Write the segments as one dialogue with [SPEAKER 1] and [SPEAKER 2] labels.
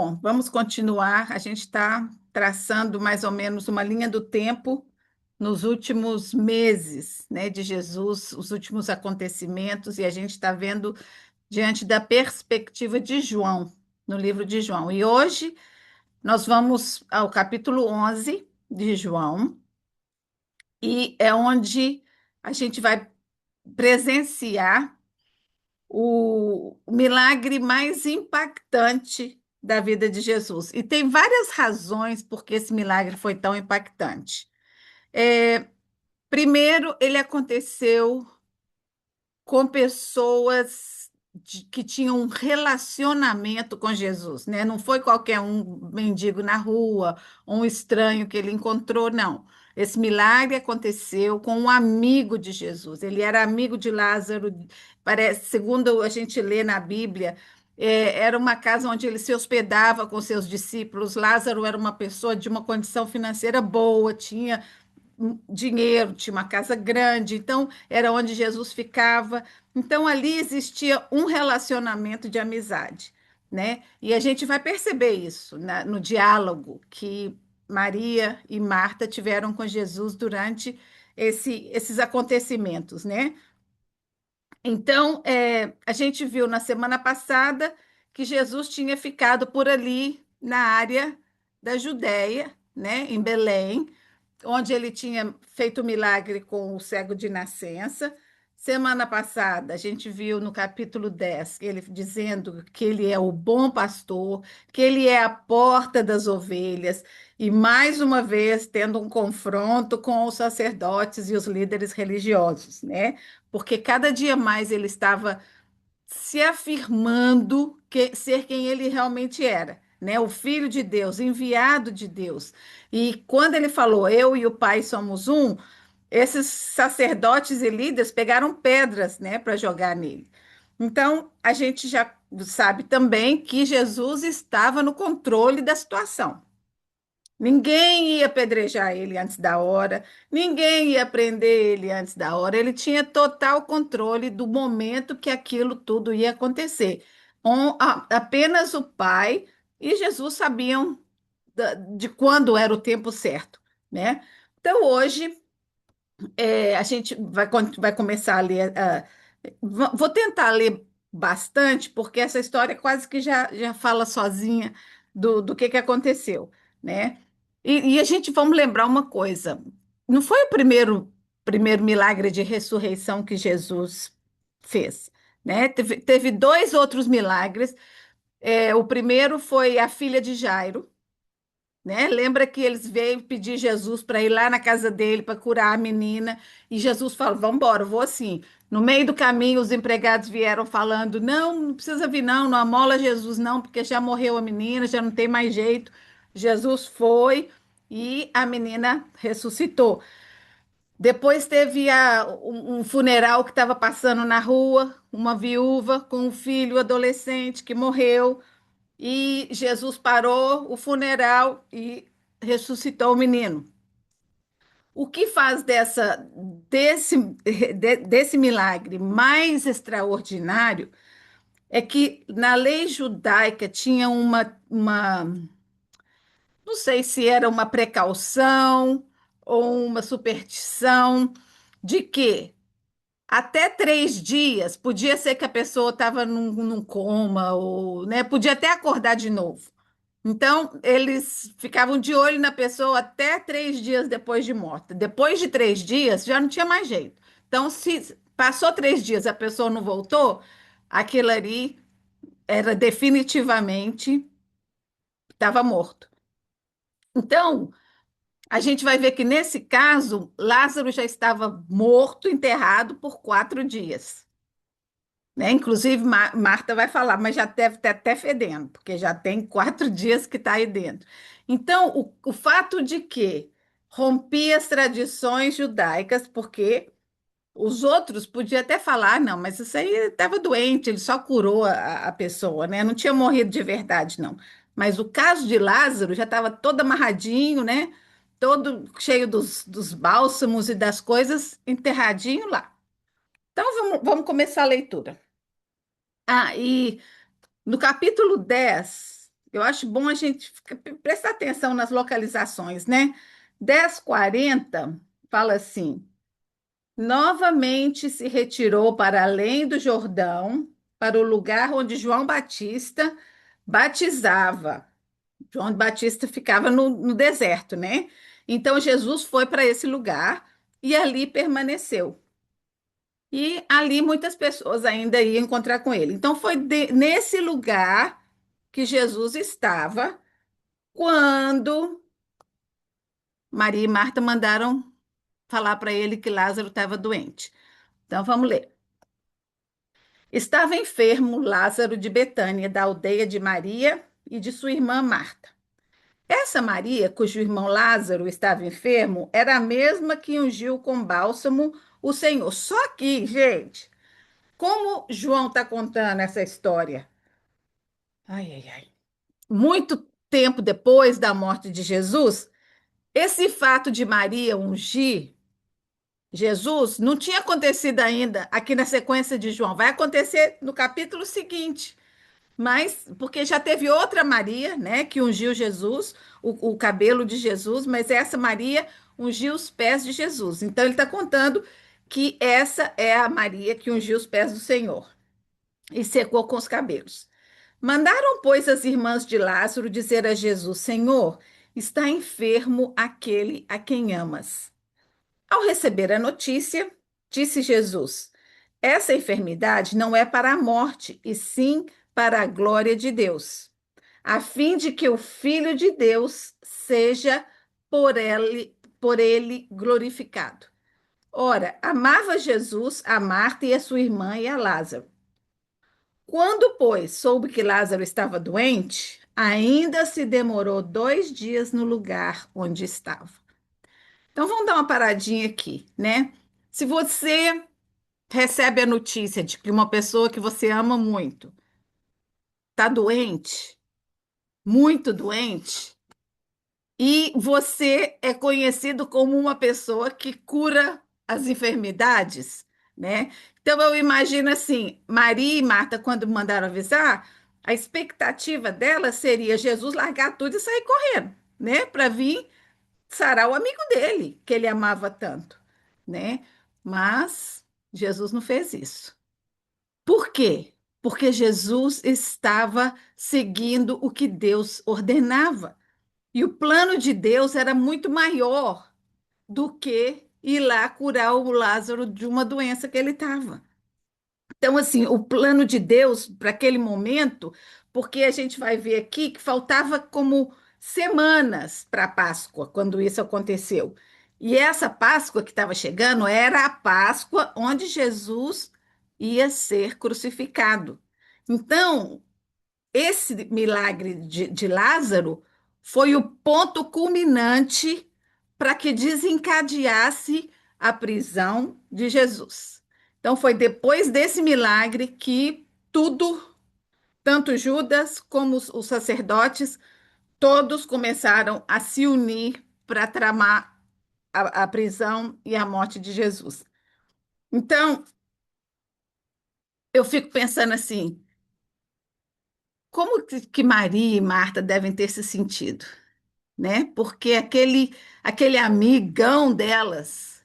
[SPEAKER 1] Bom, vamos continuar. A gente está traçando mais ou menos uma linha do tempo nos últimos meses, né, de Jesus, os últimos acontecimentos, e a gente está vendo diante da perspectiva de João, no livro de João. E hoje nós vamos ao capítulo 11 de João, e é onde a gente vai presenciar o milagre mais impactante da vida de Jesus. E tem várias razões por que esse milagre foi tão impactante. Primeiro, ele aconteceu com pessoas que tinham um relacionamento com Jesus, né? Não foi qualquer um mendigo na rua, um estranho que ele encontrou, não. Esse milagre aconteceu com um amigo de Jesus. Ele era amigo de Lázaro, parece, segundo a gente lê na Bíblia, era uma casa onde ele se hospedava com seus discípulos. Lázaro era uma pessoa de uma condição financeira boa, tinha dinheiro, tinha uma casa grande, então era onde Jesus ficava. Então ali existia um relacionamento de amizade, né? E a gente vai perceber isso no diálogo que Maria e Marta tiveram com Jesus durante esses acontecimentos, né? Então, a gente viu na semana passada que Jesus tinha ficado por ali na área da Judéia, né, em Belém, onde ele tinha feito o milagre com o cego de nascença. Semana passada, a gente viu no capítulo 10 ele dizendo que ele é o bom pastor, que ele é a porta das ovelhas, e mais uma vez tendo um confronto com os sacerdotes e os líderes religiosos, né? Porque cada dia mais ele estava se afirmando ser quem ele realmente era, né? O Filho de Deus, enviado de Deus. E quando ele falou, eu e o Pai somos um, esses sacerdotes e líderes pegaram pedras, né, para jogar nele. Então, a gente já sabe também que Jesus estava no controle da situação. Ninguém ia apedrejar ele antes da hora, ninguém ia prender ele antes da hora. Ele tinha total controle do momento que aquilo tudo ia acontecer. Apenas o Pai e Jesus sabiam de quando era o tempo certo, né? Então, hoje, a gente vai começar a ler. Vou tentar ler bastante, porque essa história quase que já fala sozinha do que aconteceu, né? E a gente vamos lembrar uma coisa: não foi o primeiro milagre de ressurreição que Jesus fez, né? Teve dois outros milagres. O primeiro foi a filha de Jairo, né? Lembra que eles veio pedir Jesus para ir lá na casa dele para curar a menina, e Jesus falou: "Vamos embora, eu vou assim". No meio do caminho, os empregados vieram falando: "Não, não precisa vir não, não amola Jesus não, porque já morreu a menina, já não tem mais jeito". Jesus foi e a menina ressuscitou. Depois teve um funeral que estava passando na rua, uma viúva com um filho adolescente que morreu. E Jesus parou o funeral e ressuscitou o menino. O que faz desse milagre mais extraordinário é que na lei judaica tinha não sei se era uma precaução ou uma superstição, de que até 3 dias podia ser que a pessoa estava num coma, ou, né, podia até acordar de novo. Então, eles ficavam de olho na pessoa até 3 dias depois de morta. Depois de 3 dias, já não tinha mais jeito. Então, se passou 3 dias, a pessoa não voltou, aquilo ali era definitivamente estava morto. Então, a gente vai ver que nesse caso, Lázaro já estava morto, enterrado por 4 dias. Né? Inclusive, Marta vai falar, mas já deve estar até fedendo, porque já tem 4 dias que está aí dentro. Então, o fato de que rompia as tradições judaicas, porque os outros podiam até falar: "Ah, não, mas isso aí estava doente, ele só curou a pessoa, né? Não tinha morrido de verdade, não". Mas o caso de Lázaro já estava todo amarradinho, né? Todo cheio dos bálsamos e das coisas, enterradinho lá. Então, vamos começar a leitura. E no capítulo 10, Eu acho bom a gente prestar atenção nas localizações, né? 10:40 fala assim: novamente se retirou para além do Jordão, para o lugar onde João Batista batizava. João Batista ficava no deserto, né? Então Jesus foi para esse lugar e ali permaneceu. E ali muitas pessoas ainda iam encontrar com ele. Então foi nesse lugar que Jesus estava quando Maria e Marta mandaram falar para ele que Lázaro estava doente. Então vamos ler. Estava enfermo Lázaro de Betânia, da aldeia de Maria e de sua irmã Marta. Essa Maria, cujo irmão Lázaro estava enfermo, era a mesma que ungiu com bálsamo o Senhor. Só que, gente, como João está contando essa história? Ai, ai, ai. Muito tempo depois da morte de Jesus, esse fato de Maria ungir Jesus não tinha acontecido ainda aqui na sequência de João. Vai acontecer no capítulo seguinte. Mas, porque já teve outra Maria, né, que ungiu Jesus, o cabelo de Jesus, mas essa Maria ungiu os pés de Jesus. Então, ele está contando que essa é a Maria que ungiu os pés do Senhor e secou com os cabelos. Mandaram, pois, as irmãs de Lázaro dizer a Jesus: Senhor, está enfermo aquele a quem amas. Ao receber a notícia, disse Jesus: essa enfermidade não é para a morte, e sim para a glória de Deus, a fim de que o Filho de Deus seja por ele glorificado. Ora, amava Jesus a Marta e a sua irmã e a Lázaro. Quando, pois, soube que Lázaro estava doente, ainda se demorou 2 dias no lugar onde estava. Então vamos dar uma paradinha aqui, né? Se você recebe a notícia de que uma pessoa que você ama muito está doente, muito doente, e você é conhecido como uma pessoa que cura as enfermidades, né? Então eu imagino assim, Maria e Marta, quando mandaram avisar, a expectativa delas seria Jesus largar tudo e sair correndo, né? Para vir sarar o amigo dele, que ele amava tanto, né? Mas Jesus não fez isso. Por quê? Porque Jesus estava seguindo o que Deus ordenava. E o plano de Deus era muito maior do que ir lá curar o Lázaro de uma doença que ele estava. Então, assim, o plano de Deus para aquele momento, porque a gente vai ver aqui que faltava como semanas para a Páscoa, quando isso aconteceu. E essa Páscoa que estava chegando era a Páscoa onde Jesus ia ser crucificado. Então, esse milagre de Lázaro foi o ponto culminante para que desencadeasse a prisão de Jesus. Então, foi depois desse milagre que tudo, tanto Judas como os sacerdotes, todos começaram a se unir para tramar a prisão e a morte de Jesus. Então, eu fico pensando assim, como que Maria e Marta devem ter se sentido? Né? Porque aquele amigão delas,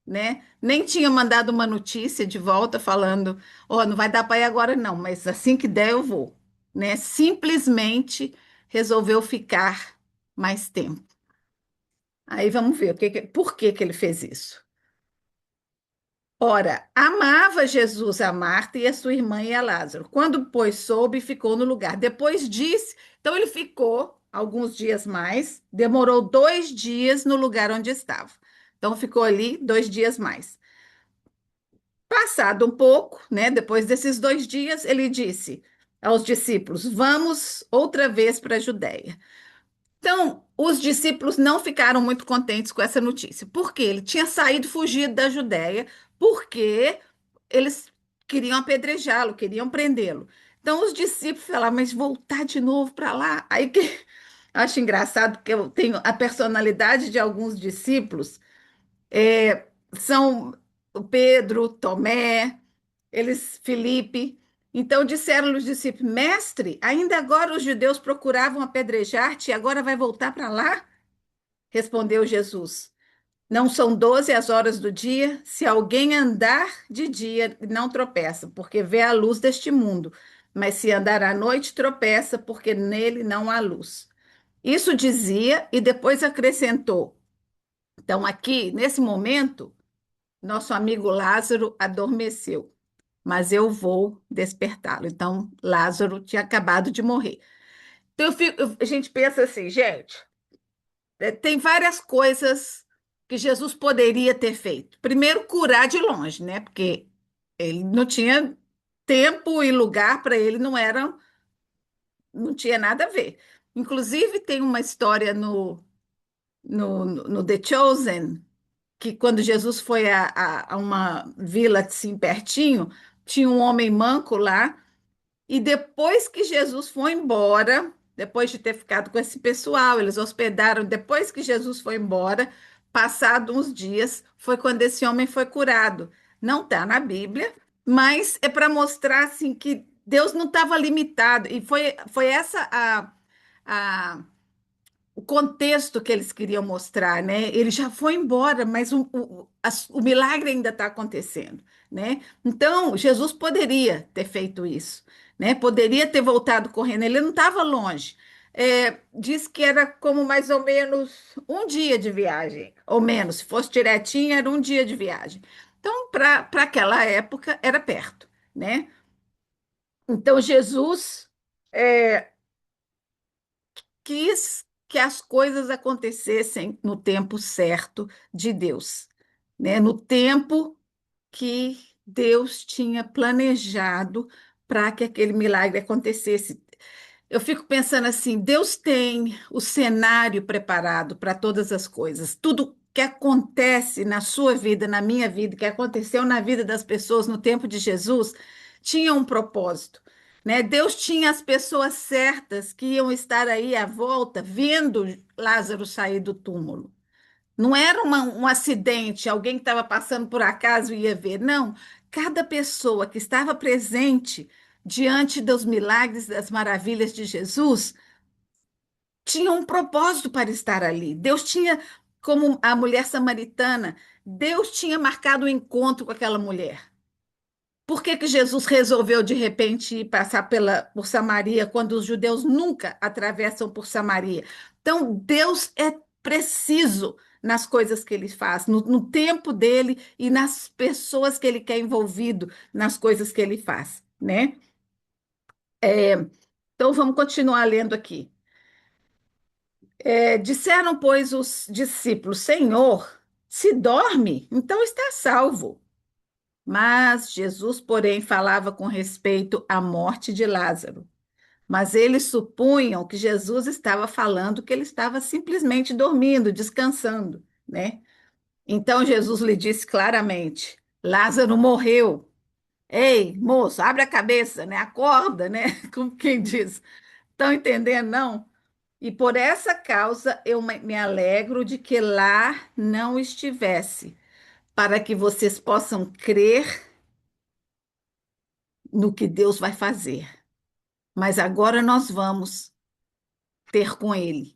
[SPEAKER 1] né? Nem tinha mandado uma notícia de volta falando, ó, não vai dar para ir agora não, mas assim que der eu vou, né? Simplesmente resolveu ficar mais tempo. Aí vamos ver por que que ele fez isso. Ora, amava Jesus a Marta e a sua irmã e a Lázaro. Quando, pois, soube, ficou no lugar. Depois disse, então ele ficou alguns dias mais, demorou 2 dias no lugar onde estava. Então ficou ali 2 dias mais. Passado um pouco, né, depois desses 2 dias, ele disse aos discípulos: Vamos outra vez para a Judéia. Então, os discípulos não ficaram muito contentes com essa notícia, porque ele tinha saído fugido da Judéia, porque eles queriam apedrejá-lo, queriam prendê-lo. Então, os discípulos falaram, mas voltar de novo para lá? Aí que acho engraçado, porque eu tenho a personalidade de alguns discípulos, são o Pedro, Tomé, eles, Felipe. Então disseram os discípulos: Mestre, ainda agora os judeus procuravam apedrejar-te e agora vai voltar para lá? Respondeu Jesus: Não são 12 as horas do dia? Se alguém andar de dia, não tropeça, porque vê a luz deste mundo. Mas se andar à noite, tropeça, porque nele não há luz. Isso dizia e depois acrescentou. Então, aqui, nesse momento, nosso amigo Lázaro adormeceu, mas eu vou despertá-lo. Então, Lázaro tinha acabado de morrer. Então, a gente pensa assim, gente, tem várias coisas que Jesus poderia ter feito. Primeiro, curar de longe, né? Porque ele não tinha tempo e lugar para ele, não tinha nada a ver. Inclusive, tem uma história no The Chosen, que quando Jesus foi a uma vila assim pertinho, tinha um homem manco lá, e depois que Jesus foi embora, depois de ter ficado com esse pessoal, eles hospedaram, depois que Jesus foi embora, passado uns dias, foi quando esse homem foi curado. Não está na Bíblia, mas é para mostrar assim que Deus não estava limitado, e foi essa a o contexto que eles queriam mostrar, né? Ele já foi embora, mas o milagre ainda está acontecendo, né? Então, Jesus poderia ter feito isso, né? Poderia ter voltado correndo, ele não estava longe. Diz que era como mais ou menos um dia de viagem, ou menos, se fosse direitinho, era um dia de viagem. Então, para aquela época, era perto, né? Então, Jesus é, quis que as coisas acontecessem no tempo certo de Deus, né? No tempo que Deus tinha planejado para que aquele milagre acontecesse. Eu fico pensando assim, Deus tem o cenário preparado para todas as coisas. Tudo que acontece na sua vida, na minha vida, que aconteceu na vida das pessoas no tempo de Jesus, tinha um propósito, né? Deus tinha as pessoas certas que iam estar aí à volta, vendo Lázaro sair do túmulo. Não era um acidente, alguém que estava passando por acaso e ia ver. Não, cada pessoa que estava presente diante dos milagres, das maravilhas de Jesus, tinha um propósito para estar ali. Deus tinha, como a mulher samaritana, Deus tinha marcado o encontro com aquela mulher. Por que que Jesus resolveu de repente ir passar por Samaria quando os judeus nunca atravessam por Samaria? Então, Deus é preciso nas coisas que ele faz, no tempo dele e nas pessoas que ele quer envolvido nas coisas que ele faz, né? Então, vamos continuar lendo aqui. Disseram, pois, os discípulos: Senhor, se dorme, então está salvo. Mas Jesus, porém, falava com respeito à morte de Lázaro. Mas eles supunham que Jesus estava falando que ele estava simplesmente dormindo, descansando, né? Então Jesus lhe disse claramente: Lázaro morreu. Ei, moço, abre a cabeça, né? Acorda, né? Como quem diz. Estão entendendo, não? E por essa causa eu me alegro de que lá não estivesse, para que vocês possam crer no que Deus vai fazer. Mas agora nós vamos ter com ele,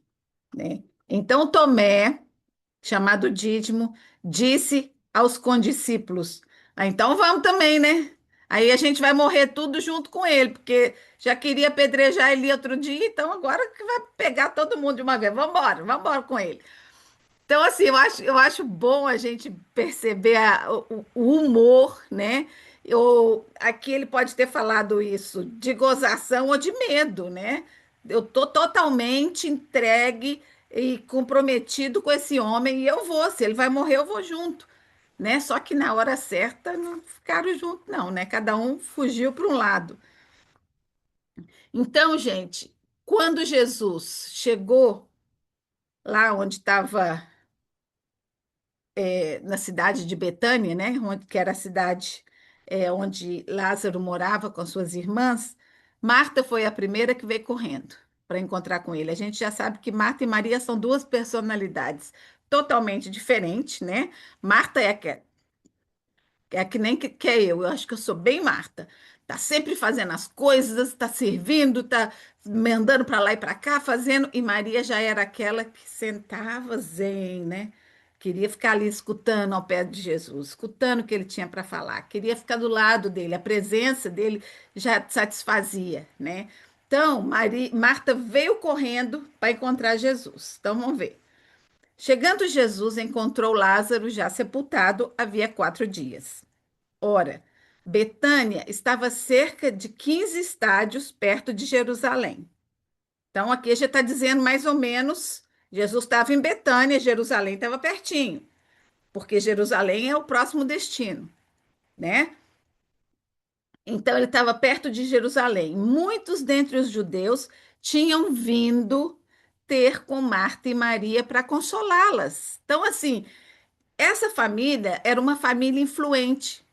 [SPEAKER 1] né? Então Tomé, chamado Dídimo, disse aos condiscípulos: então vamos também, né? Aí a gente vai morrer tudo junto com ele, porque já queria apedrejar ele outro dia, então agora que vai pegar todo mundo de uma vez. Vamos embora com ele. Então, assim, eu acho bom a gente perceber o humor, né? Aqui ele pode ter falado isso de gozação ou de medo, né? Eu tô totalmente entregue e comprometido com esse homem e eu vou. Se ele vai morrer, eu vou junto, né? Só que na hora certa não ficaram juntos, não, né? Cada um fugiu para um lado. Então, gente, quando Jesus chegou lá onde estava na cidade de Betânia, né, que era a cidade onde Lázaro morava com suas irmãs, Marta foi a primeira que veio correndo para encontrar com ele. A gente já sabe que Marta e Maria são duas personalidades totalmente diferentes, né? Marta é que nem que é eu acho que eu sou bem Marta. Está sempre fazendo as coisas, está servindo, está andando para lá e para cá, fazendo. E Maria já era aquela que sentava zen, né? Queria ficar ali escutando ao pé de Jesus, escutando o que ele tinha para falar, queria ficar do lado dele, a presença dele já satisfazia, né? Então, Marta veio correndo para encontrar Jesus. Então, vamos ver. Chegando Jesus, encontrou Lázaro já sepultado havia 4 dias. Ora, Betânia estava a cerca de 15 estádios perto de Jerusalém. Então, aqui já está dizendo mais ou menos, Jesus estava em Betânia, Jerusalém estava pertinho, porque Jerusalém é o próximo destino, né? Então, ele estava perto de Jerusalém. Muitos dentre os judeus tinham vindo ter com Marta e Maria para consolá-las. Então, assim, essa família era uma família influente.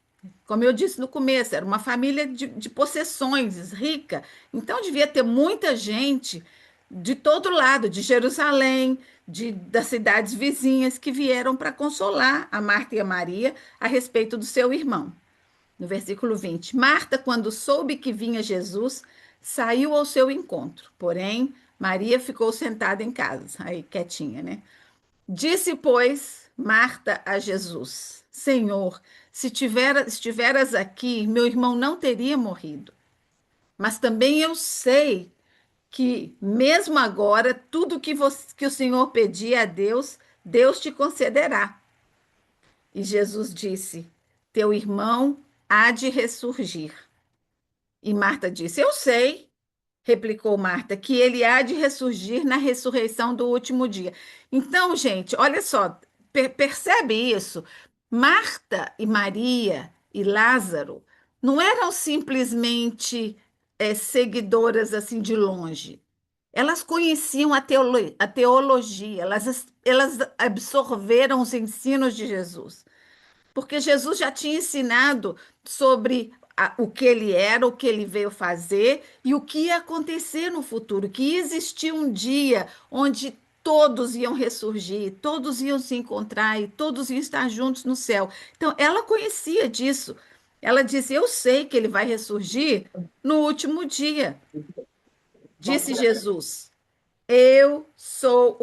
[SPEAKER 1] Como eu disse no começo, era uma família de possessões, rica. Então, devia ter muita gente de todo lado, de Jerusalém, das cidades vizinhas, que vieram para consolar a Marta e a Maria a respeito do seu irmão. No versículo 20: Marta, quando soube que vinha Jesus, saiu ao seu encontro. Porém, Maria ficou sentada em casa, aí quietinha, né? Disse, pois, Marta a Jesus: Senhor, se estiveras aqui, meu irmão não teria morrido. Mas também eu sei que, mesmo agora, tudo que o Senhor pedir a Deus, Deus te concederá. E Jesus disse: Teu irmão há de ressurgir. E Marta disse: Eu sei, replicou Marta, que ele há de ressurgir na ressurreição do último dia. Então, gente, olha só, percebe isso? Marta e Maria e Lázaro não eram simplesmente seguidoras assim de longe. Elas conheciam a teologia, elas absorveram os ensinos de Jesus. Porque Jesus já tinha ensinado sobre o que ele era, o que ele veio fazer e o que ia acontecer no futuro, que ia existir um dia onde todos iam ressurgir, todos iam se encontrar e todos iam estar juntos no céu. Então, ela conhecia disso. Ela disse: Eu sei que ele vai ressurgir no último dia. Disse Jesus: eu sou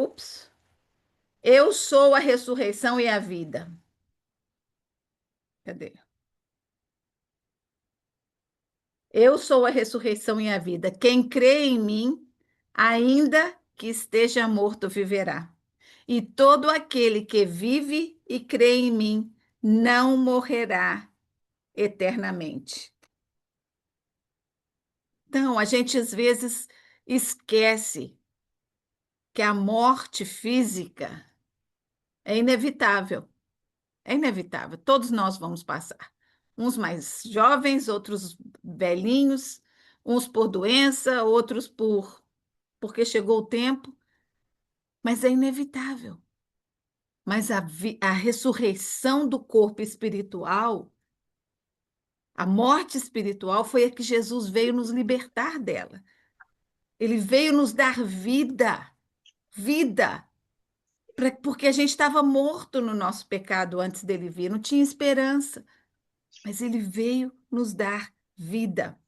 [SPEAKER 1] a ressurreição e a vida. Cadê? Eu sou a ressurreição e a vida. Quem crê em mim, ainda que esteja morto, viverá. E todo aquele que vive e crê em mim não morrerá eternamente. Então, a gente às vezes esquece que a morte física é inevitável. É inevitável. Todos nós vamos passar. Uns mais jovens, outros velhinhos, uns por doença, outros porque chegou o tempo, mas é inevitável. Mas a ressurreição do corpo espiritual, a morte espiritual, foi a que Jesus veio nos libertar dela. Ele veio nos dar vida, vida, porque a gente estava morto no nosso pecado antes dele vir, não tinha esperança, mas ele veio nos dar vida.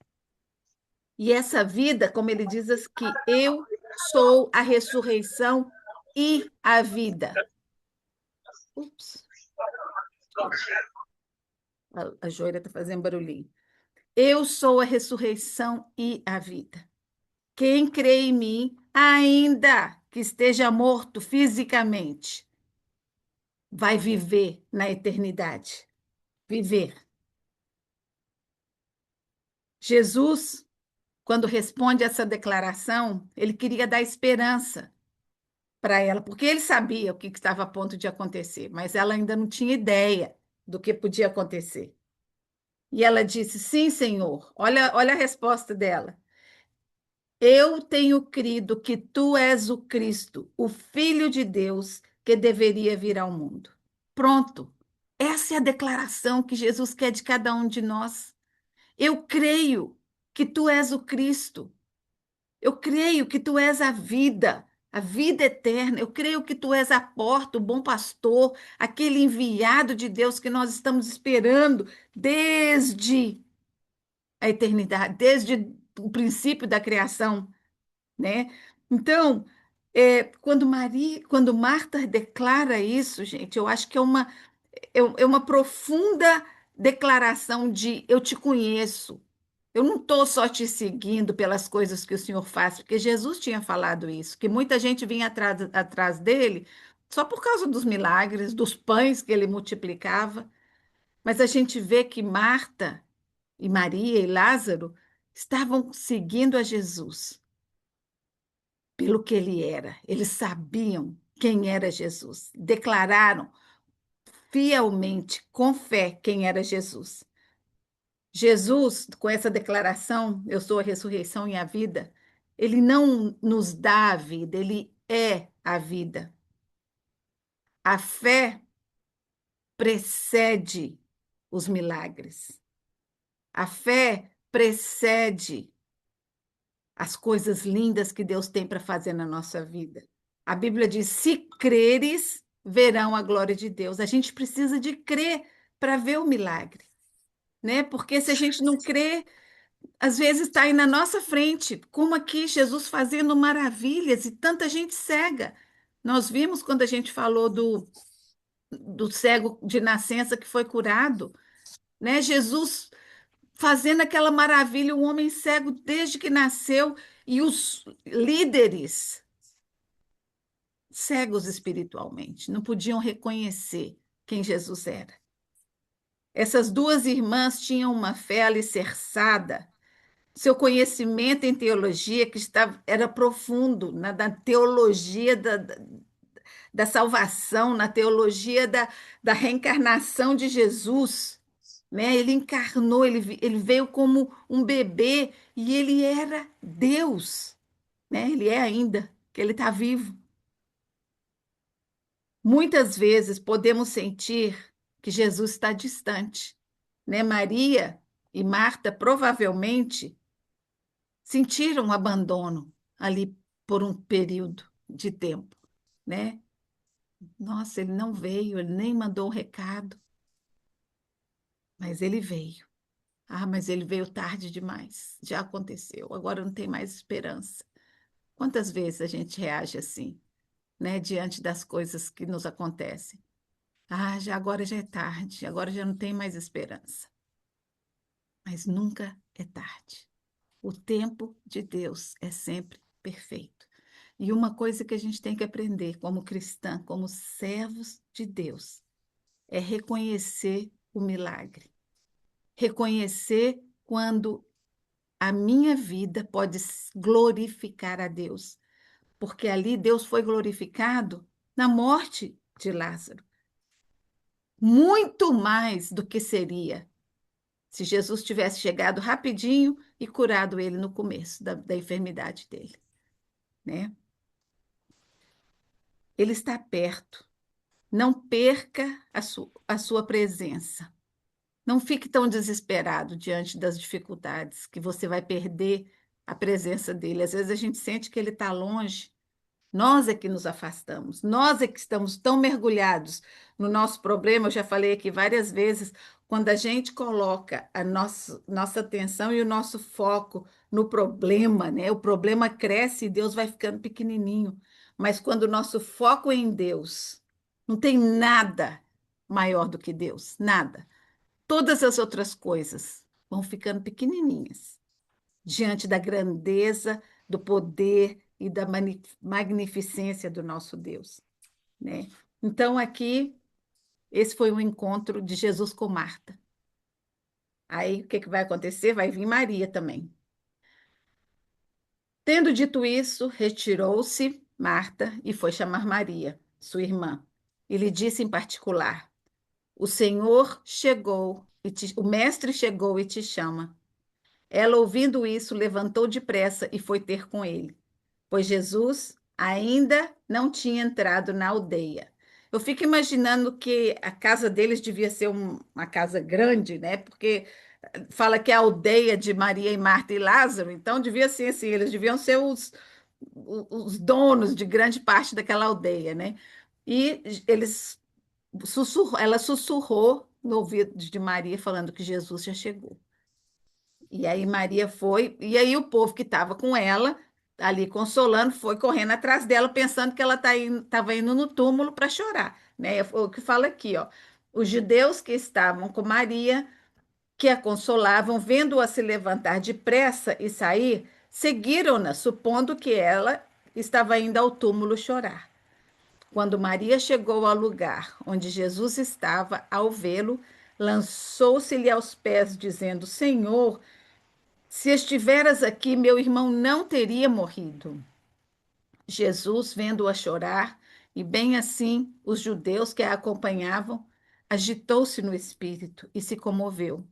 [SPEAKER 1] E essa vida, como ele diz aqui, eu sou a ressurreição e a vida. Ups, a joelha está fazendo barulhinho. Eu sou a ressurreição e a vida. Quem crê em mim, ainda que esteja morto fisicamente, vai viver na eternidade. Viver. Jesus, quando responde essa declaração, ele queria dar esperança para ela, porque ele sabia o que estava a ponto de acontecer, mas ela ainda não tinha ideia do que podia acontecer. E ela disse: Sim, Senhor. Olha a resposta dela. Eu tenho crido que tu és o Cristo, o Filho de Deus, que deveria vir ao mundo. Pronto. Essa é a declaração que Jesus quer de cada um de nós. Eu creio que tu és o Cristo. Eu creio que tu és a vida eterna. Eu creio que tu és a porta, o bom pastor, aquele enviado de Deus que nós estamos esperando desde a eternidade, desde o princípio da criação, né? Então, quando Marta declara isso, gente, eu acho que é uma profunda declaração de eu te conheço. Eu não estou só te seguindo pelas coisas que o Senhor faz, porque Jesus tinha falado isso, que muita gente vinha atrás dele só por causa dos milagres, dos pães que ele multiplicava. Mas a gente vê que Marta e Maria e Lázaro estavam seguindo a Jesus pelo que ele era. Eles sabiam quem era Jesus, declararam fielmente, com fé, quem era Jesus. Jesus, com essa declaração, eu sou a ressurreição e a vida, ele não nos dá a vida, ele é a vida. A fé precede os milagres. A fé precede as coisas lindas que Deus tem para fazer na nossa vida. A Bíblia diz: se creres, verão a glória de Deus. A gente precisa de crer para ver o milagre, né? Porque se a gente não crê, às vezes está aí na nossa frente, como aqui Jesus fazendo maravilhas e tanta gente cega. Nós vimos quando a gente falou do cego de nascença que foi curado, né? Jesus fazendo aquela maravilha, um homem cego desde que nasceu, e os líderes cegos espiritualmente não podiam reconhecer quem Jesus era. Essas duas irmãs tinham uma fé alicerçada, seu conhecimento em teologia que era profundo, na teologia da salvação, na teologia da reencarnação de Jesus, né? Ele encarnou, ele veio como um bebê e ele era Deus, né? Ele é ainda, que ele está vivo. Muitas vezes podemos sentir que Jesus está distante, né? Maria e Marta provavelmente sentiram um abandono ali por um período de tempo, né? Nossa, ele não veio, ele nem mandou um recado, mas ele veio. Ah, mas ele veio tarde demais. Já aconteceu, agora não tem mais esperança. Quantas vezes a gente reage assim, né, diante das coisas que nos acontecem? Ah, agora já é tarde, agora já não tem mais esperança. Mas nunca é tarde. O tempo de Deus é sempre perfeito. E uma coisa que a gente tem que aprender como cristã, como servos de Deus, é reconhecer o milagre. Reconhecer quando a minha vida pode glorificar a Deus, porque ali Deus foi glorificado na morte de Lázaro, muito mais do que seria se Jesus tivesse chegado rapidinho e curado ele no começo da enfermidade dele, né? Ele está perto. Não perca a sua presença. Não fique tão desesperado diante das dificuldades que você vai perder a presença dele. Às vezes a gente sente que ele está longe. Nós é que nos afastamos, nós é que estamos tão mergulhados no nosso problema. Eu já falei aqui várias vezes, quando a gente coloca a nossa atenção e o nosso foco no problema, né? O problema cresce e Deus vai ficando pequenininho. Mas quando o nosso foco é em Deus, não tem nada maior do que Deus, nada. Todas as outras coisas vão ficando pequenininhas diante da grandeza, do poder e da magnificência do nosso Deus, né? Então, aqui, esse foi um encontro de Jesus com Marta. Aí, o que que vai acontecer? Vai vir Maria também. Tendo dito isso, retirou-se Marta e foi chamar Maria, sua irmã, e lhe disse em particular: O Senhor chegou, o Mestre chegou e te chama. Ela, ouvindo isso, levantou depressa e foi ter com ele, pois Jesus ainda não tinha entrado na aldeia. Eu fico imaginando que a casa deles devia ser uma casa grande, né? Porque fala que é a aldeia de Maria e Marta e Lázaro, então devia ser assim, eles deviam ser os donos de grande parte daquela aldeia, né? E ela sussurrou no ouvido de Maria, falando que Jesus já chegou. E aí Maria foi, e aí o povo que estava com ela, ali consolando, foi correndo atrás dela, pensando que ela estava indo no túmulo para chorar, né? É o que fala aqui, ó. Os judeus que estavam com Maria, que a consolavam, vendo-a se levantar depressa e sair, seguiram-na, supondo que ela estava indo ao túmulo chorar. Quando Maria chegou ao lugar onde Jesus estava, ao vê-lo, lançou-se-lhe aos pés, dizendo: Senhor, se estiveras aqui, meu irmão não teria morrido. Jesus, vendo-a chorar, e bem assim os judeus que a acompanhavam, agitou-se no espírito e se comoveu.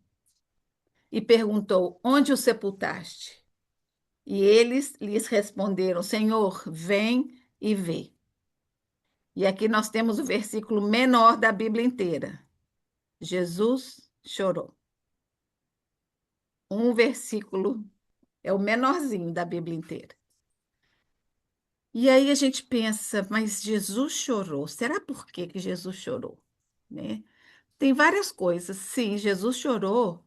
[SPEAKER 1] E perguntou: Onde o sepultaste? E eles lhes responderam: Senhor, vem e vê. E aqui nós temos o versículo menor da Bíblia inteira. Jesus chorou. Um versículo é o menorzinho da Bíblia inteira. E aí a gente pensa, mas Jesus chorou. Será por que que Jesus chorou? Né? Tem várias coisas. Sim, Jesus chorou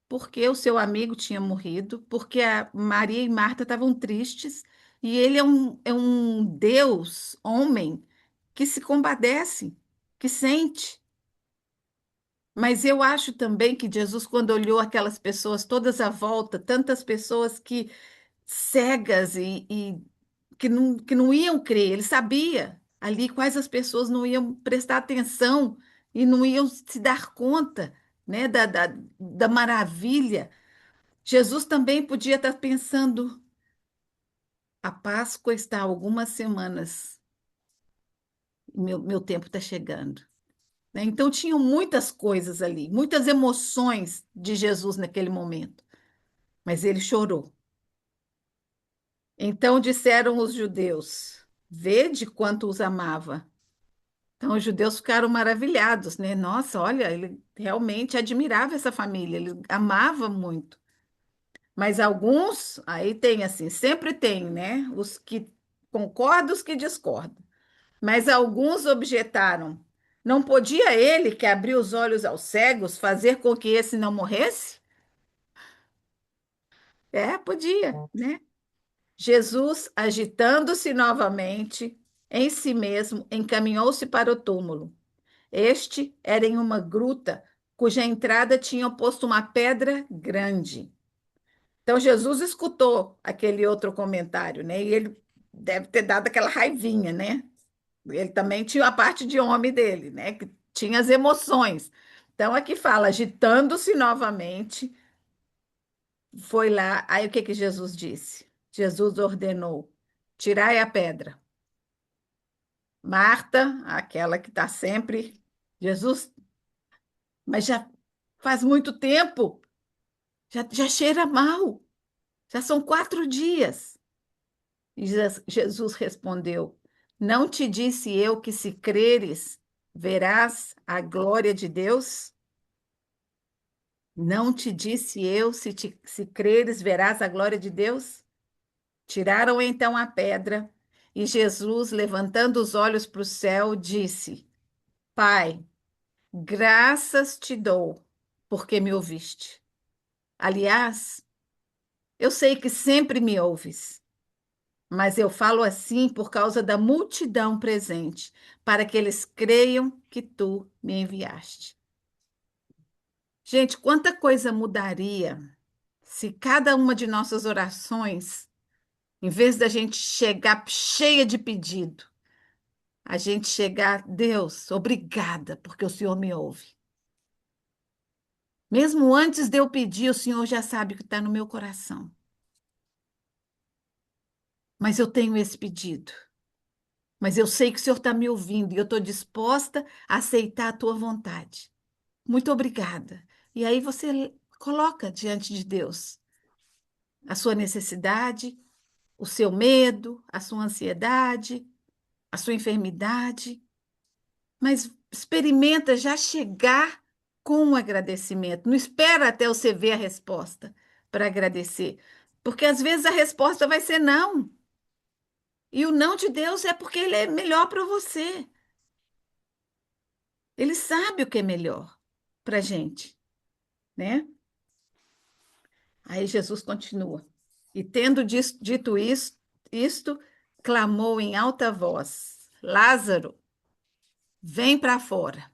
[SPEAKER 1] porque o seu amigo tinha morrido, porque a Maria e Marta estavam tristes, e ele é um Deus, homem, que se compadece, que sente. Mas eu acho também que Jesus, quando olhou aquelas pessoas todas à volta, tantas pessoas que cegas e que não iam crer, ele sabia ali quais as pessoas não iam prestar atenção e não iam se dar conta, né, da maravilha. Jesus também podia estar pensando: a Páscoa está há algumas semanas, meu tempo está chegando. Né? Então, tinham muitas coisas ali, muitas emoções de Jesus naquele momento, mas ele chorou. Então disseram os judeus: Vede quanto os amava. Então, os judeus ficaram maravilhados, né? Nossa, olha, ele realmente admirava essa família, ele amava muito. Mas alguns, aí tem assim, sempre tem, né? Os que concordam, os que discordam. Mas alguns objetaram: Não podia ele, que abriu os olhos aos cegos, fazer com que esse não morresse? É, podia, né? Jesus, agitando-se novamente em si mesmo, encaminhou-se para o túmulo. Este era em uma gruta, cuja entrada tinha posto uma pedra grande. Então Jesus escutou aquele outro comentário, né? E ele deve ter dado aquela raivinha, né? Ele também tinha a parte de homem dele, né? Que tinha as emoções. Então aqui fala, agitando-se novamente, foi lá. Aí o que que Jesus disse? Jesus ordenou: tirai a pedra. Marta, aquela que está sempre, Jesus, mas já faz muito tempo, já cheira mal, já são 4 dias. E Jesus respondeu: Não te disse eu que se creres, verás a glória de Deus? Não te disse eu, se creres, verás a glória de Deus? Tiraram então a pedra, e Jesus, levantando os olhos para o céu, disse: Pai, graças te dou, porque me ouviste. Aliás, eu sei que sempre me ouves, mas eu falo assim por causa da multidão presente, para que eles creiam que tu me enviaste. Gente, quanta coisa mudaria se cada uma de nossas orações, em vez da gente chegar cheia de pedido, a gente chegar: Deus, obrigada, porque o Senhor me ouve. Mesmo antes de eu pedir, o Senhor já sabe o que está no meu coração. Mas eu tenho esse pedido. Mas eu sei que o Senhor está me ouvindo e eu estou disposta a aceitar a tua vontade. Muito obrigada. E aí você coloca diante de Deus a sua necessidade, o seu medo, a sua ansiedade, a sua enfermidade, mas experimenta já chegar com um agradecimento. Não espera até você ver a resposta para agradecer, porque às vezes a resposta vai ser não. E o não de Deus é porque ele é melhor para você. Ele sabe o que é melhor para a gente, né? Aí Jesus continua. E tendo dito isto, clamou em alta voz: Lázaro, vem para fora.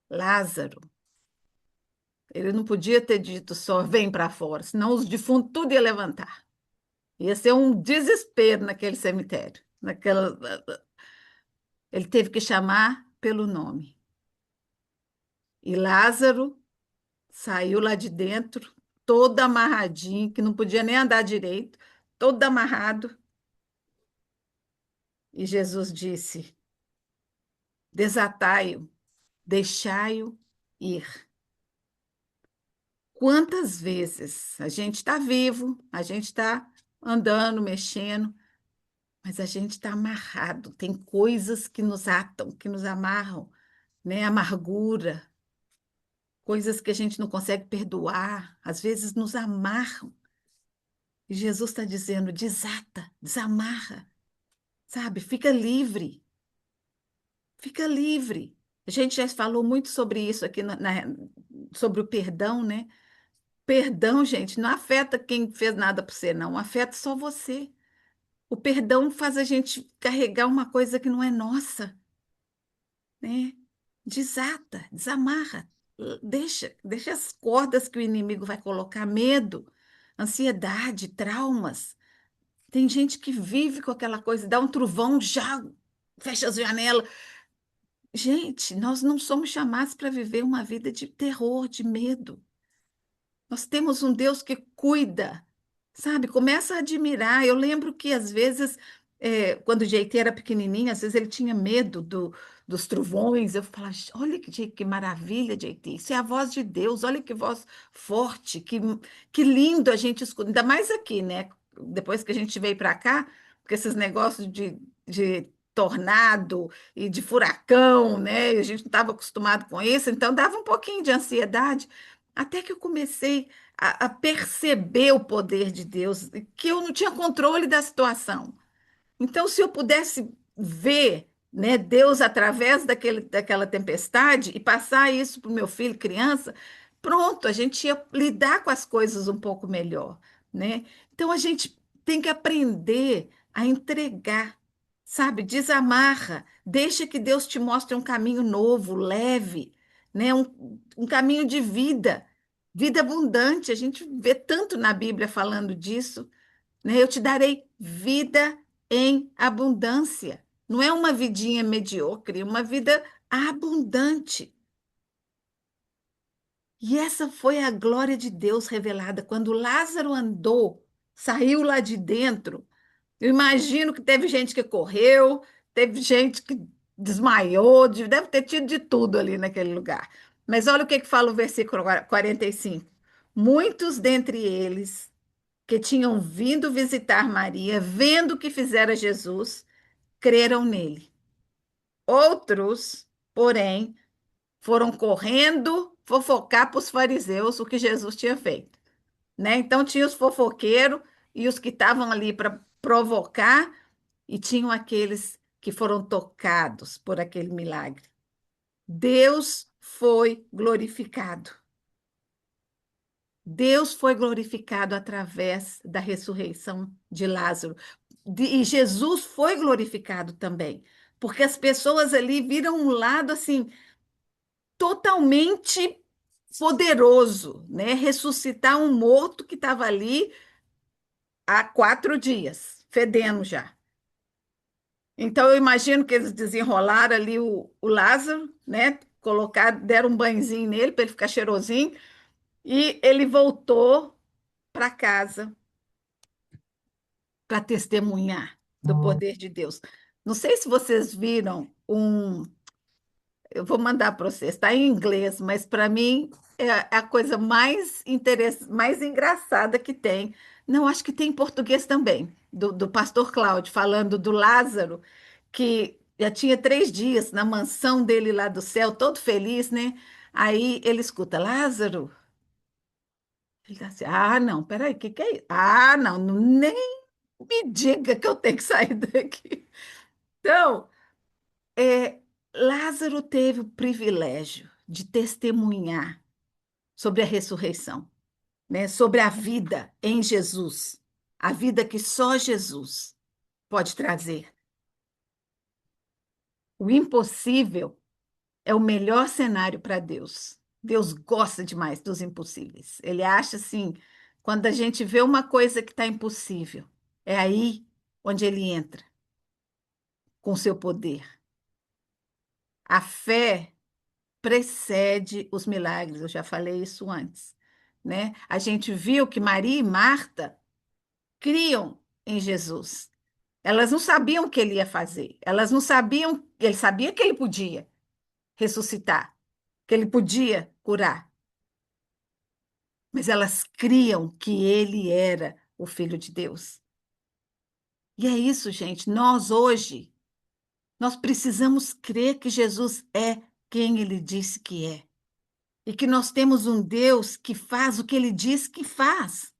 [SPEAKER 1] Lázaro. Ele não podia ter dito só vem para fora, senão os defuntos tudo ia levantar. Ia ser um desespero naquele cemitério. Ele teve que chamar pelo nome. E Lázaro saiu lá de dentro, todo amarradinho, que não podia nem andar direito, todo amarrado. E Jesus disse: Desatai-o, deixai-o ir. Quantas vezes a gente está vivo, a gente está andando, mexendo, mas a gente está amarrado. Tem coisas que nos atam, que nos amarram, né? Amargura, coisas que a gente não consegue perdoar, às vezes nos amarram. E Jesus está dizendo: desata, desamarra, sabe? Fica livre, fica livre. A gente já falou muito sobre isso aqui, sobre o perdão, né? Perdão, gente, não afeta quem fez nada por você, não, afeta só você. O perdão faz a gente carregar uma coisa que não é nossa, né? Desata, desamarra, deixa as cordas que o inimigo vai colocar, medo, ansiedade, traumas. Tem gente que vive com aquela coisa, dá um trovão, já fecha as janelas. Gente, nós não somos chamados para viver uma vida de terror, de medo. Nós temos um Deus que cuida, sabe? Começa a admirar. Eu lembro que às vezes, quando o Jeitê era pequenininho, às vezes ele tinha medo dos trovões. Eu falava: olha que maravilha, Jeitê. Isso é a voz de Deus. Olha que voz forte, que lindo a gente escuta. Ainda mais aqui, né? Depois que a gente veio para cá, porque esses negócios de tornado e de furacão, né? A gente não estava acostumado com isso, então dava um pouquinho de ansiedade. Até que eu comecei a perceber o poder de Deus, que eu não tinha controle da situação. Então, se eu pudesse ver, né, Deus através daquela tempestade e passar isso para o meu filho, criança, pronto, a gente ia lidar com as coisas um pouco melhor, né? Então, a gente tem que aprender a entregar, sabe? Desamarra, deixa que Deus te mostre um caminho novo, leve, né? Um caminho de vida, vida abundante. A gente vê tanto na Bíblia falando disso, né? Eu te darei vida em abundância. Não é uma vidinha mediocre, é uma vida abundante. E essa foi a glória de Deus revelada quando Lázaro andou, saiu lá de dentro. Eu imagino que teve gente que correu, teve gente que desmaiou, deve ter tido de tudo ali naquele lugar. Mas olha o que fala o versículo 45. Muitos dentre eles que tinham vindo visitar Maria, vendo o que fizera Jesus, creram nele. Outros, porém, foram correndo fofocar para os fariseus o que Jesus tinha feito, né? Então tinha os fofoqueiros e os que estavam ali para provocar, e tinham aqueles que foram tocados por aquele milagre. Deus foi glorificado. Deus foi glorificado através da ressurreição de Lázaro. E Jesus foi glorificado também, porque as pessoas ali viram um lado assim totalmente poderoso, né? Ressuscitar um morto que estava ali há 4 dias, fedendo já. Então eu imagino que eles desenrolaram ali o Lázaro, né? Colocaram, deram um banhozinho nele para ele ficar cheirosinho e ele voltou para casa para testemunhar do poder de Deus. Não sei se vocês viram eu vou mandar para vocês, está em inglês, mas para mim é a coisa mais mais engraçada que tem. Não, acho que tem em português também, do pastor Cláudio, falando do Lázaro, que já tinha 3 dias na mansão dele lá do céu, todo feliz, né? Aí ele escuta, Lázaro. Ele tá assim, ah, não, peraí, o que é isso? Ah, não, nem me diga que eu tenho que sair daqui. Então, é, Lázaro teve o privilégio de testemunhar sobre a ressurreição, né? Sobre a vida em Jesus, a vida que só Jesus pode trazer. O impossível é o melhor cenário para Deus. Deus gosta demais dos impossíveis. Ele acha assim, quando a gente vê uma coisa que está impossível, é aí onde ele entra com seu poder. A fé precede os milagres, eu já falei isso antes, né? A gente viu que Maria e Marta criam em Jesus. Elas não sabiam o que ele ia fazer, elas não sabiam, ele sabia que ele podia ressuscitar, que ele podia curar, mas elas criam que ele era o Filho de Deus. E é isso, gente. Nós hoje, nós precisamos crer que Jesus é quem ele disse que é. E que nós temos um Deus que faz o que ele diz que faz.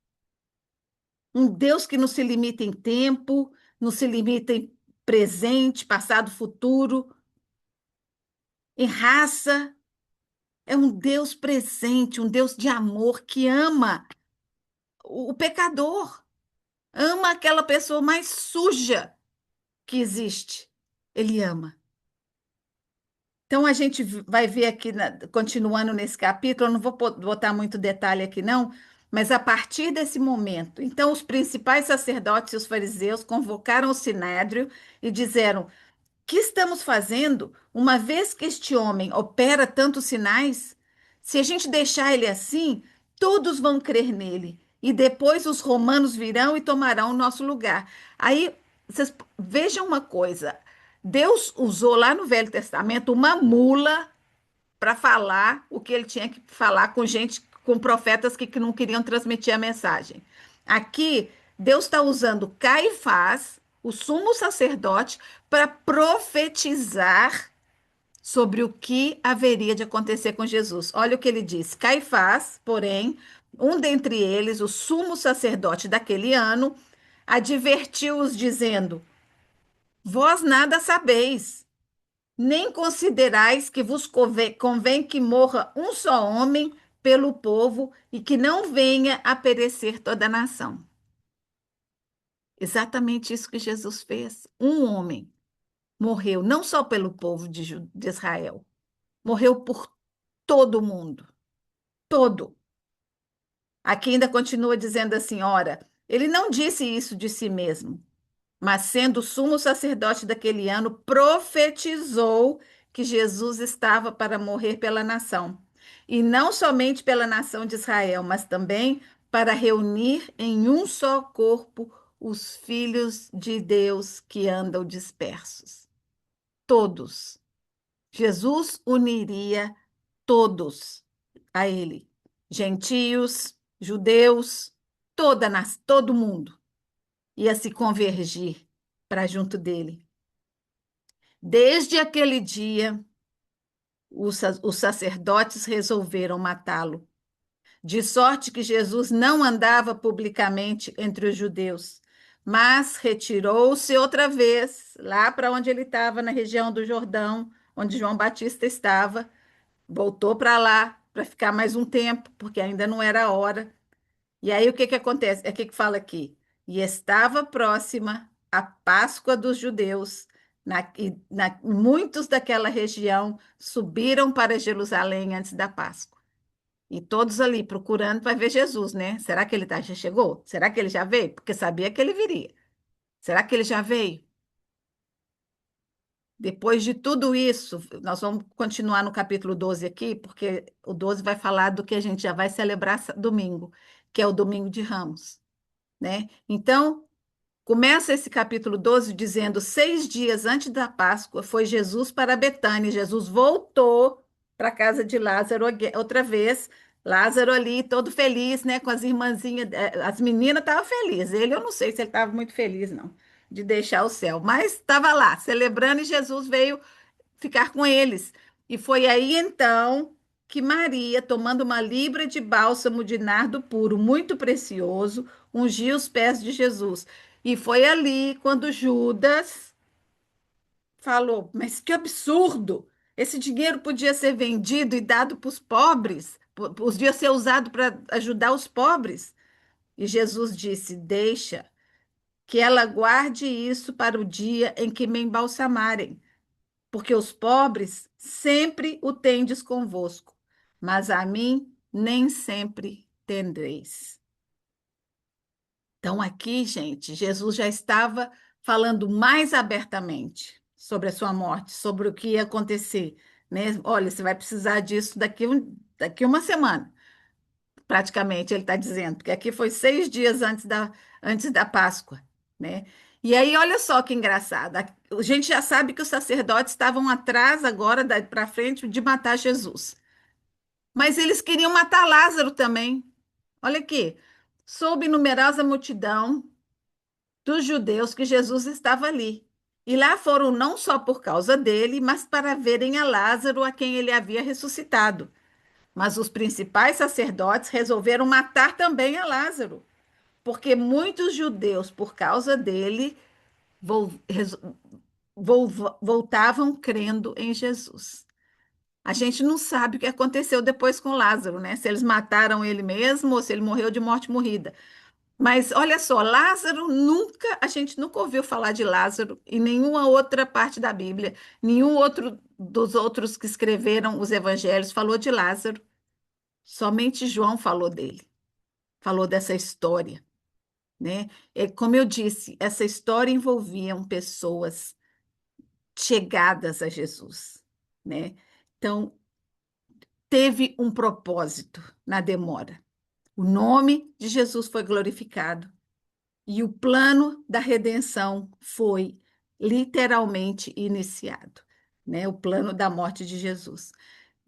[SPEAKER 1] Um Deus que não se limita em tempo, não se limita em presente, passado, futuro, em raça. É um Deus presente, um Deus de amor que ama o pecador, ama aquela pessoa mais suja que existe. Ele ama. Então, a gente vai ver aqui, continuando nesse capítulo, eu não vou botar muito detalhe aqui, não, mas a partir desse momento, então, os principais sacerdotes e os fariseus convocaram o sinédrio e disseram: que estamos fazendo, uma vez que este homem opera tantos sinais? Se a gente deixar ele assim, todos vão crer nele, e depois os romanos virão e tomarão o nosso lugar. Aí, vocês vejam uma coisa: Deus usou lá no Velho Testamento uma mula para falar o que ele tinha que falar com gente, com profetas que não queriam transmitir a mensagem. Aqui, Deus está usando Caifás, o sumo sacerdote, para profetizar sobre o que haveria de acontecer com Jesus. Olha o que ele diz: Caifás, porém, um dentre eles, o sumo sacerdote daquele ano, advertiu-os, dizendo: Vós nada sabeis, nem considerais que vos convém que morra um só homem pelo povo e que não venha a perecer toda a nação. Exatamente isso que Jesus fez. Um homem morreu não só pelo povo de Israel, morreu por todo mundo, todo. Aqui ainda continua dizendo assim: ora, ele não disse isso de si mesmo, mas sendo sumo sacerdote daquele ano, profetizou que Jesus estava para morrer pela nação. E não somente pela nação de Israel, mas também para reunir em um só corpo os filhos de Deus que andam dispersos. Todos. Jesus uniria todos a ele. Gentios, judeus, todo mundo ia se convergir para junto dele. Desde aquele dia, os sacerdotes resolveram matá-lo, de sorte que Jesus não andava publicamente entre os judeus, mas retirou-se outra vez lá para onde ele estava, na região do Jordão, onde João Batista estava, voltou para lá para ficar mais um tempo, porque ainda não era a hora. E aí o que que acontece? É o que que fala aqui. E estava próxima a Páscoa dos judeus. Muitos daquela região subiram para Jerusalém antes da Páscoa. E todos ali procurando para ver Jesus, né? Será que já chegou? Será que ele já veio? Porque sabia que ele viria. Será que ele já veio? Depois de tudo isso, nós vamos continuar no capítulo 12 aqui, porque o 12 vai falar do que a gente já vai celebrar domingo, que é o domingo de Ramos, né? Então, começa esse capítulo 12 dizendo: 6 dias antes da Páscoa foi Jesus para Betânia. Jesus voltou para a casa de Lázaro outra vez. Lázaro ali, todo feliz, né? Com as irmãzinhas. As meninas estavam felizes. Ele, eu não sei se ele estava muito feliz, não, de deixar o céu, mas estava lá, celebrando, e Jesus veio ficar com eles. E foi aí então que Maria, tomando uma libra de bálsamo de nardo puro, muito precioso, ungiu os pés de Jesus. E foi ali quando Judas falou: Mas que absurdo! Esse dinheiro podia ser vendido e dado para os pobres. Podia ser usado para ajudar os pobres. E Jesus disse: Deixa que ela guarde isso para o dia em que me embalsamarem, porque os pobres sempre o tendes convosco, mas a mim nem sempre tendeis. Então, aqui, gente, Jesus já estava falando mais abertamente sobre a sua morte, sobre o que ia acontecer, né? Olha, você vai precisar disso daqui uma semana, praticamente, ele está dizendo, porque aqui foi 6 dias antes da Páscoa, né? E aí, olha só que engraçado, a gente já sabe que os sacerdotes estavam atrás agora, para frente, de matar Jesus, mas eles queriam matar Lázaro também. Olha aqui, sob numerosa multidão dos judeus que Jesus estava ali. E lá foram não só por causa dele, mas para verem a Lázaro, a quem ele havia ressuscitado. Mas os principais sacerdotes resolveram matar também a Lázaro, porque muitos judeus, por causa dele, vol- reso- voltavam crendo em Jesus. A gente não sabe o que aconteceu depois com Lázaro, né? Se eles mataram ele mesmo ou se ele morreu de morte morrida. Mas olha só, Lázaro nunca, a gente nunca ouviu falar de Lázaro em nenhuma outra parte da Bíblia, nenhum outro dos outros que escreveram os evangelhos falou de Lázaro. Somente João falou dele, falou dessa história, né? Como eu disse, essa história envolvia pessoas chegadas a Jesus, né? Então, teve um propósito na demora. O nome de Jesus foi glorificado. E o plano da redenção foi literalmente iniciado, né? O plano da morte de Jesus.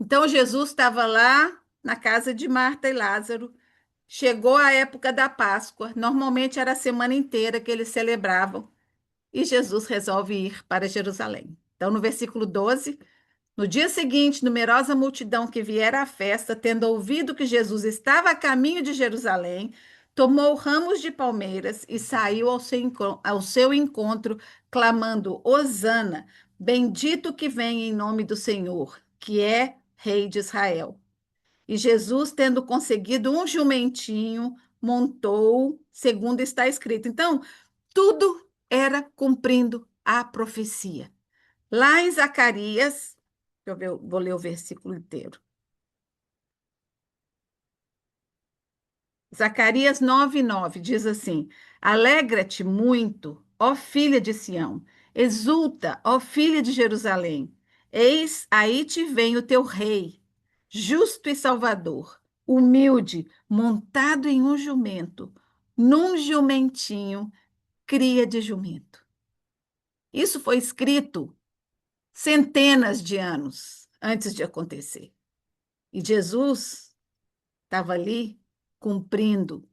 [SPEAKER 1] Então, Jesus estava lá na casa de Marta e Lázaro. Chegou a época da Páscoa, normalmente era a semana inteira que eles celebravam, e Jesus resolve ir para Jerusalém. Então, no versículo 12, no dia seguinte, numerosa multidão que viera à festa, tendo ouvido que Jesus estava a caminho de Jerusalém, tomou ramos de palmeiras e saiu ao seu encontro, clamando: Hosana, bendito que vem em nome do Senhor, que é Rei de Israel. E Jesus, tendo conseguido um jumentinho, montou, segundo está escrito. Então, tudo era cumprindo a profecia. Lá em Zacarias, deixa eu ver, eu vou ler o versículo inteiro. Zacarias 9:9 diz assim: Alegra-te muito, ó filha de Sião, exulta, ó filha de Jerusalém. Eis aí te vem o teu rei, justo e salvador, humilde, montado em um jumento, num jumentinho, cria de jumento. Isso foi escrito centenas de anos antes de acontecer. E Jesus estava ali cumprindo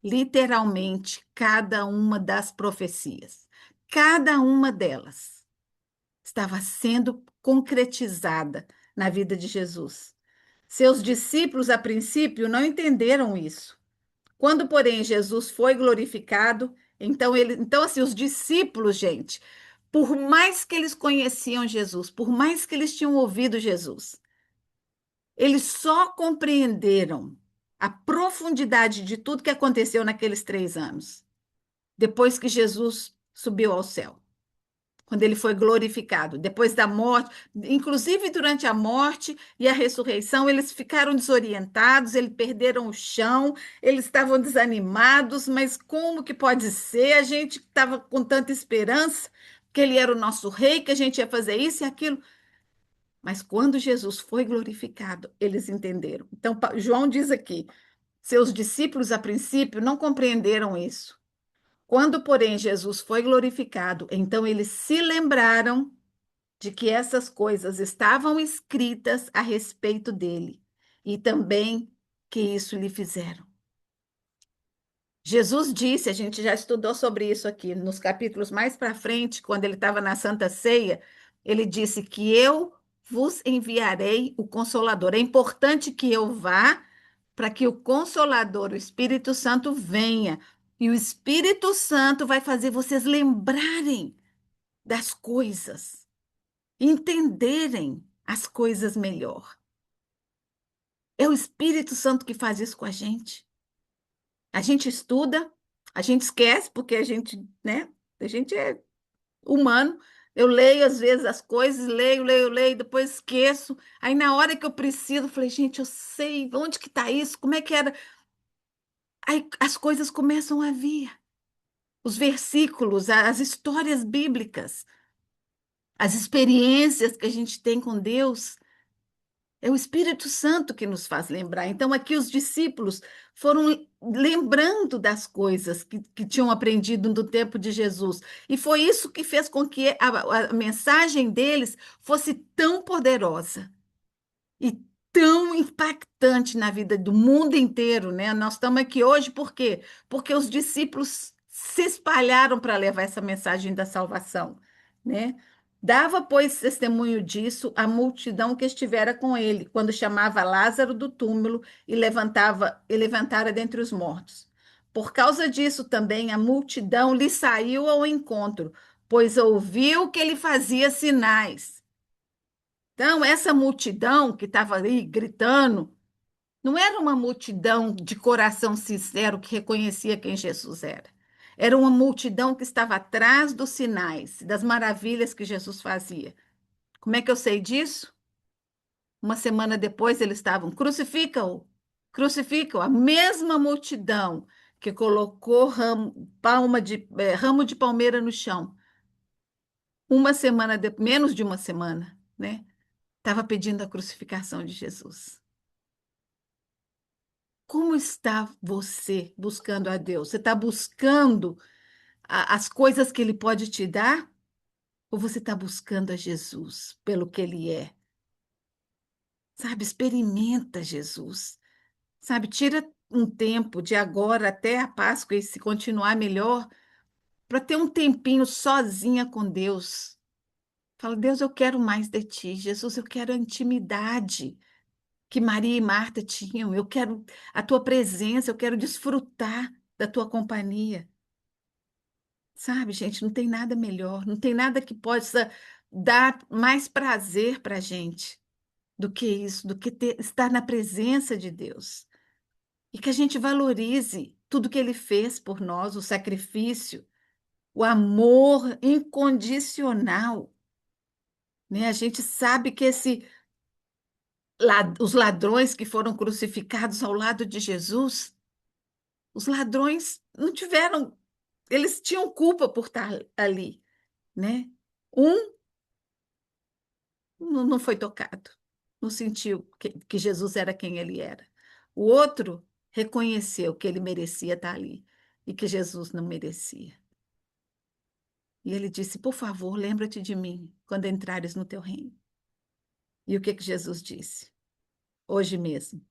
[SPEAKER 1] literalmente cada uma das profecias. Cada uma delas estava sendo concretizada na vida de Jesus. Seus discípulos, a princípio, não entenderam isso. Quando, porém, Jesus foi glorificado, então assim, os discípulos, gente, por mais que eles conheciam Jesus, por mais que eles tinham ouvido Jesus, eles só compreenderam a profundidade de tudo que aconteceu naqueles 3 anos, depois que Jesus subiu ao céu, quando ele foi glorificado, depois da morte, inclusive durante a morte e a ressurreição, eles ficaram desorientados, eles perderam o chão, eles estavam desanimados, mas como que pode ser? A gente estava com tanta esperança que ele era o nosso rei, que a gente ia fazer isso e aquilo. Mas quando Jesus foi glorificado, eles entenderam. Então, João diz aqui: seus discípulos, a princípio, não compreenderam isso. Quando, porém, Jesus foi glorificado, então eles se lembraram de que essas coisas estavam escritas a respeito dele e também que isso lhe fizeram. Jesus disse, a gente já estudou sobre isso aqui nos capítulos mais para frente, quando ele estava na Santa Ceia, ele disse que eu vos enviarei o Consolador. É importante que eu vá para que o Consolador, o Espírito Santo, venha. E o Espírito Santo vai fazer vocês lembrarem das coisas, entenderem as coisas melhor. É o Espírito Santo que faz isso com a gente. A gente estuda, a gente esquece, porque a gente, né? A gente é humano. Eu leio às vezes as coisas, leio, depois esqueço. Aí na hora que eu preciso, eu falei, gente, eu sei, onde que está isso? Como é que era? Aí as coisas começam a vir. Os versículos, as histórias bíblicas, as experiências que a gente tem com Deus. É o Espírito Santo que nos faz lembrar. Então, aqui os discípulos foram lembrando das coisas que tinham aprendido no tempo de Jesus. E foi isso que fez com que a mensagem deles fosse tão poderosa e tão impactante na vida do mundo inteiro, né? Nós estamos aqui hoje por quê? Porque os discípulos se espalharam para levar essa mensagem da salvação, né? Dava, pois, testemunho disso a multidão que estivera com ele, quando chamava Lázaro do túmulo e levantara dentre os mortos. Por causa disso também a multidão lhe saiu ao encontro, pois ouviu que ele fazia sinais. Então, essa multidão que estava ali gritando, não era uma multidão de coração sincero que reconhecia quem Jesus era. Era uma multidão que estava atrás dos sinais, das maravilhas que Jesus fazia. Como é que eu sei disso? Uma semana depois eles estavam, crucifica-o, crucifica-o. A mesma multidão que colocou ramo de palmeira no chão. Menos de uma semana, né? Estava pedindo a crucificação de Jesus. Como está você buscando a Deus? Você está buscando as coisas que Ele pode te dar? Ou você está buscando a Jesus pelo que Ele é? Sabe, experimenta Jesus. Sabe, tira um tempo de agora até a Páscoa e se continuar melhor, para ter um tempinho sozinha com Deus. Fala, Deus, eu quero mais de ti. Jesus, eu quero a intimidade que Maria e Marta tinham. Eu quero a tua presença, eu quero desfrutar da tua companhia. Sabe, gente, não tem nada melhor, não tem nada que possa dar mais prazer para a gente do que isso, do que estar na presença de Deus. E que a gente valorize tudo que Ele fez por nós, o sacrifício, o amor incondicional, né? A gente sabe que os ladrões que foram crucificados ao lado de Jesus, os ladrões não tiveram, eles tinham culpa por estar ali, né? Um não foi tocado, não sentiu que Jesus era quem ele era. O outro reconheceu que ele merecia estar ali e que Jesus não merecia. E ele disse: Por favor, lembra-te de mim quando entrares no teu reino. E o que que Jesus disse? Hoje mesmo,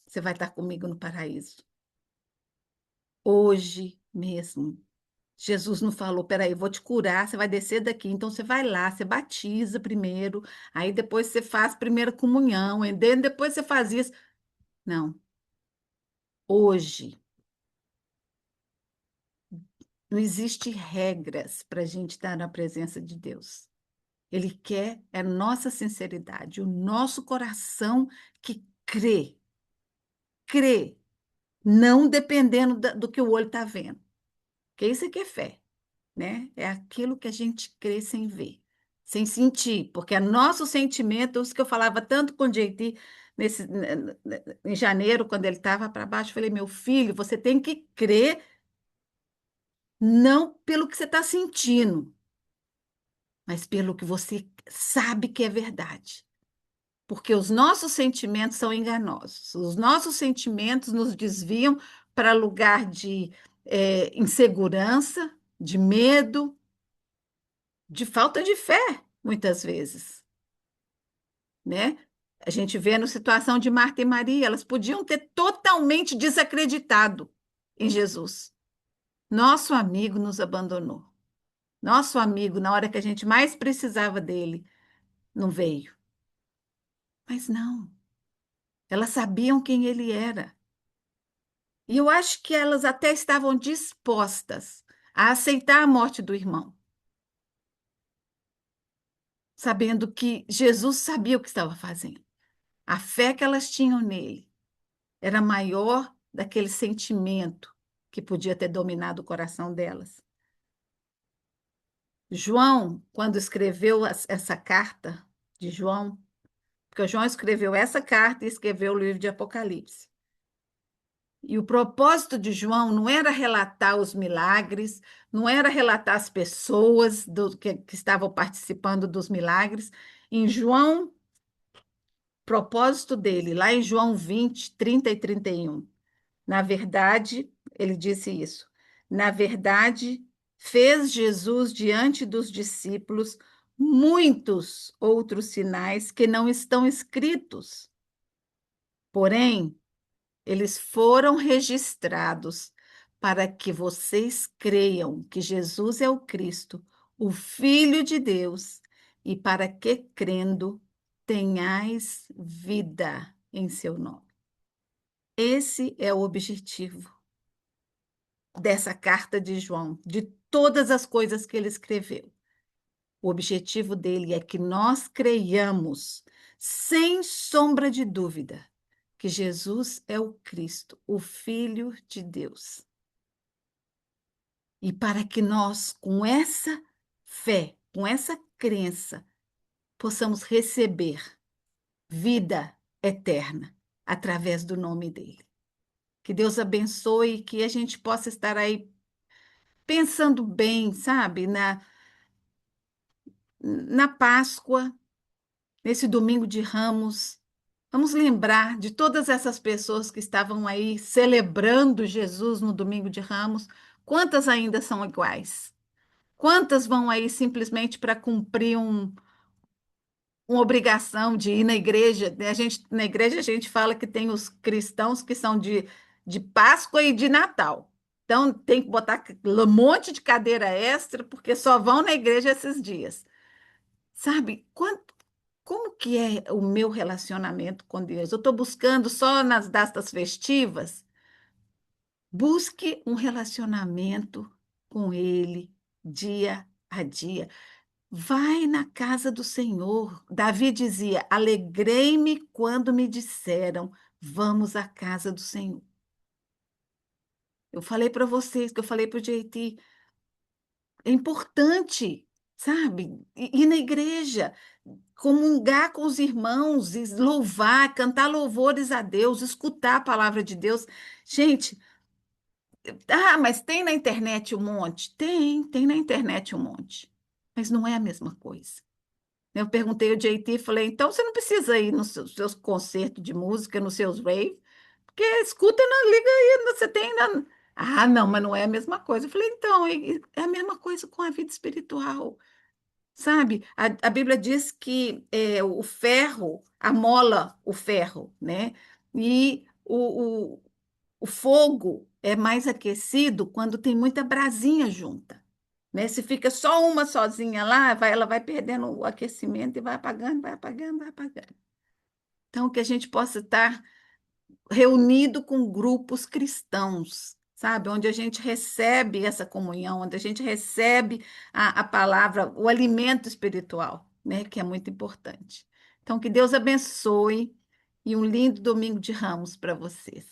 [SPEAKER 1] você vai estar comigo no paraíso. Hoje mesmo. Jesus não falou, peraí, vou te curar, você vai descer daqui, então você vai lá, você batiza primeiro, aí depois você faz primeira comunhão, e depois você faz isso. Não, hoje não existe regras para a gente estar na presença de Deus. Ele quer a nossa sinceridade, o nosso coração que crê, não dependendo do que o olho está vendo. Porque isso é que é fé, né? É aquilo que a gente crê sem ver, sem sentir, porque é nosso sentimento, isso que eu falava tanto com o JT em janeiro, quando ele estava para baixo, eu falei, meu filho, você tem que crer não pelo que você está sentindo, mas pelo que você sabe que é verdade. Porque os nossos sentimentos são enganosos. Os nossos sentimentos nos desviam para lugar de insegurança, de medo, de falta de fé, muitas vezes, né? A gente vê na situação de Marta e Maria, elas podiam ter totalmente desacreditado em Jesus. Nosso amigo nos abandonou. Nosso amigo, na hora que a gente mais precisava dele, não veio. Mas não, elas sabiam quem ele era. E eu acho que elas até estavam dispostas a aceitar a morte do irmão, sabendo que Jesus sabia o que estava fazendo. A fé que elas tinham nele era maior daquele sentimento que podia ter dominado o coração delas. João, quando escreveu essa carta de João, porque João escreveu essa carta e escreveu o livro de Apocalipse. E o propósito de João não era relatar os milagres, não era relatar as pessoas que estavam participando dos milagres. Em João, propósito dele, lá em João 20, 30 e 31. Na verdade, ele disse isso. Na verdade, fez Jesus diante dos discípulos muitos outros sinais que não estão escritos. Porém, eles foram registrados para que vocês creiam que Jesus é o Cristo, o Filho de Deus, e para que, crendo, tenhais vida em seu nome. Esse é o objetivo dessa carta de João, de todas as coisas que ele escreveu. O objetivo dele é que nós creiamos, sem sombra de dúvida, que Jesus é o Cristo, o Filho de Deus. E para que nós, com essa fé, com essa crença, possamos receber vida eterna através do nome dele. Que Deus abençoe e que a gente possa estar aí pensando bem, sabe, na Páscoa, nesse domingo de Ramos. Vamos lembrar de todas essas pessoas que estavam aí celebrando Jesus no domingo de Ramos. Quantas ainda são iguais? Quantas vão aí simplesmente para cumprir uma obrigação de ir na igreja? Na igreja a gente fala que tem os cristãos que são de Páscoa e de Natal. Então tem que botar um monte de cadeira extra, porque só vão na igreja esses dias. Sabe, como que é o meu relacionamento com Deus? Eu estou buscando só nas datas festivas? Busque um relacionamento com Ele dia a dia. Vai na casa do Senhor. Davi dizia: Alegrei-me quando me disseram, vamos à casa do Senhor. Eu falei para vocês, que eu falei para o JT, é importante, sabe? Ir na igreja, comungar com os irmãos, e louvar, cantar louvores a Deus, escutar a palavra de Deus. Gente, mas tem na internet um monte? Tem na internet um monte. Mas não é a mesma coisa. Eu perguntei ao JT e falei, então você não precisa ir nos seus concertos de música, nos seus rave, porque escuta, liga aí, você tem. Ah, não, mas não é a mesma coisa. Eu falei, então, é a mesma coisa com a vida espiritual. Sabe, a Bíblia diz que o ferro amola o ferro, né? E o fogo é mais aquecido quando tem muita brasinha junta, né? Se fica só uma sozinha lá, ela vai perdendo o aquecimento e vai apagando, vai apagando, vai apagando. Então, que a gente possa estar reunido com grupos cristãos, sabe? Onde a gente recebe essa comunhão, onde a gente recebe a palavra, o alimento espiritual, né? Que é muito importante. Então, que Deus abençoe e um lindo domingo de Ramos para vocês.